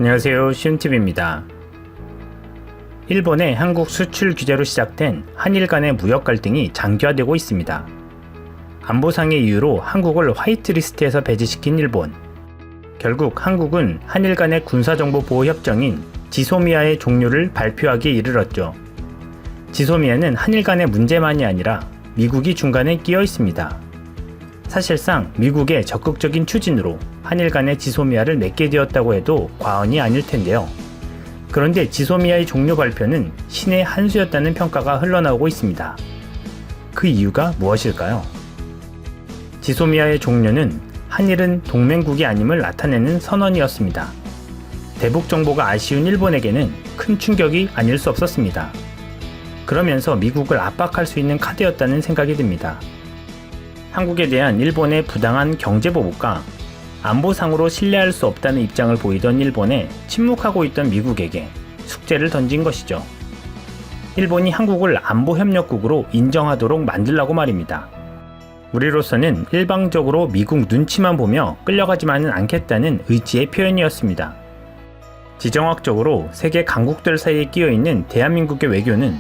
안녕하세요, 시운TV입니다. 일본의 한국 수출 규제로 시작된 한일 간의 무역 갈등이 장기화되고 있습니다. 안보상의 이유로 한국을 화이트리스트에서 배제시킨 일본. 결국 한국은 한일 간의 군사정보보호협정인 지소미아의 종료를 발표하기에 이르렀죠. 지소미아는 한일 간의 문제만이 아니라 미국이 중간에 끼어 있습니다. 사실상 미국의 적극적인 추진으로 한일 간의 지소미아를 맺게 되었다고 해도 과언이 아닐 텐데요. 그런데 지소미아의 종료 발표는 신의 한 수였다는 평가가 흘러나오고 있습니다. 그 이유가 무엇일까요? 지소미아의 종료는 한일은 동맹국이 아님을 나타내는 선언이었습니다. 대북 정보가 아쉬운 일본에게는 큰 충격이 아닐 수 없었습니다. 그러면서 미국을 압박할 수 있는 카드였다는 생각이 듭니다. 한국에 대한 일본의 부당한 경제보복과 안보상으로 신뢰할 수 없다는 입장을 보이던 일본에 침묵하고 있던 미국에게 숙제를 던진 것이죠. 일본이 한국을 안보협력국으로 인정하도록 만들라고 말입니다. 우리로서는 일방적으로 미국 눈치만 보며 끌려가지만은 않겠다는 의지의 표현이었습니다. 지정학적으로 세계 강국들 사이에 끼어있는 대한민국의 외교는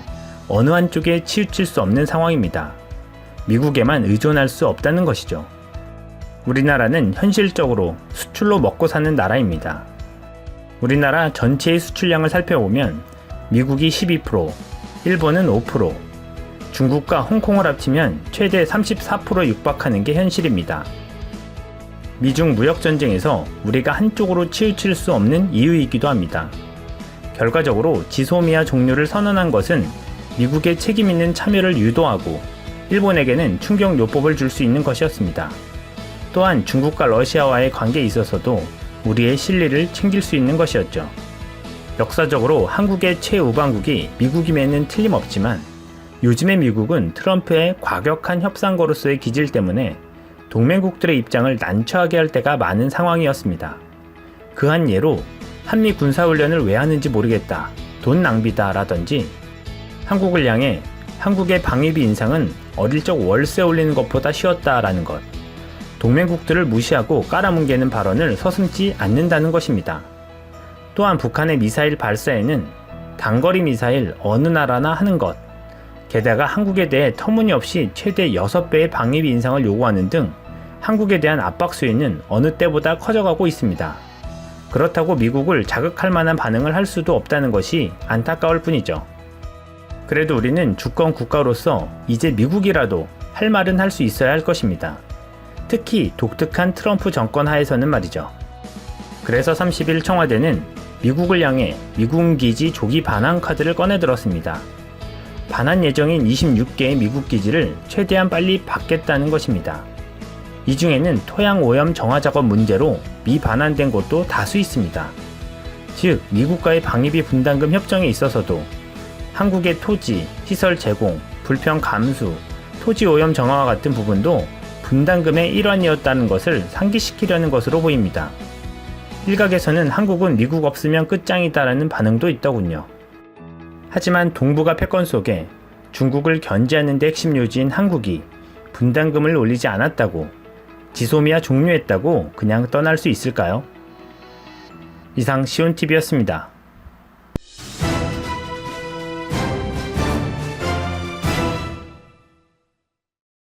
어느 한쪽에 치우칠 수 없는 상황입니다. 미국에만 의존할 수 없다는 것이죠. 우리나라는 현실적으로 수출로 먹고 사는 나라입니다. 우리나라 전체의 수출량을 살펴보면 미국이 12%, 일본은 5%, 중국과 홍콩을 합치면 최대 34%에 육박하는 게 현실입니다. 미중 무역전쟁에서 우리가 한쪽으로 치우칠 수 없는 이유이기도 합니다. 결과적으로 지소미아 종료를 선언한 것은 미국의 책임있는 참여를 유도하고 일본에게는 충격요법을 줄 수 있는 것이었습니다. 또한 중국과 러시아와의 관계에 있어서도 우리의 실리를 챙길 수 있는 것이었죠. 역사적으로 한국의 최우방국이 미국임에는 틀림없지만 요즘의 미국은 트럼프의 과격한 협상거로서의 기질 때문에 동맹국들의 입장을 난처하게 할 때가 많은 상황이었습니다. 그 한 예로 한미 군사훈련을 왜 하는지 모르겠다, 돈 낭비다 라든지 한국을 향해 한국의 방위비 인상은 어릴 적 월세 올리는 것보다 쉬웠다라는 것, 동맹국들을 무시하고 깔아뭉개는 발언을 서슴지 않는다는 것입니다. 또한 북한의 미사일 발사에는 단거리 미사일 어느 나라나 하는 것, 게다가 한국에 대해 터무니없이 최대 6배의 방위비 인상을 요구하는 등 한국에 대한 압박 수위는 어느 때보다 커져가고 있습니다. 그렇다고 미국을 자극할 만한 반응을 할 수도 없다는 것이 안타까울 뿐이죠. 그래도 우리는 주권 국가로서 이제 미국이라도 할 말은 할 수 있어야 할 것입니다. 특히 독특한 트럼프 정권 하에서는 말이죠. 그래서 30일 청와대는 미국을 향해 미군 기지 조기 반환 카드를 꺼내들었습니다. 반환 예정인 26개의 미국 기지를 최대한 빨리 받겠다는 것입니다. 이 중에는 토양 오염 정화 작업 문제로 미반환된 곳도 다수 있습니다. 즉, 미국과의 방위비 분담금 협정에 있어서도 한국의 토지, 시설 제공, 불평 감수, 토지 오염 정화와 같은 부분도 분담금의 일환이었다는 것을 상기시키려는 것으로 보입니다. 일각에서는 한국은 미국 없으면 끝장이다라는 반응도 있더군요. 하지만 동북아 패권 속에 중국을 견제하는 데 핵심 요지인 한국이 분담금을 올리지 않았다고, 지소미아 종료했다고 그냥 떠날 수 있을까요? 이상 시온TV였습니다.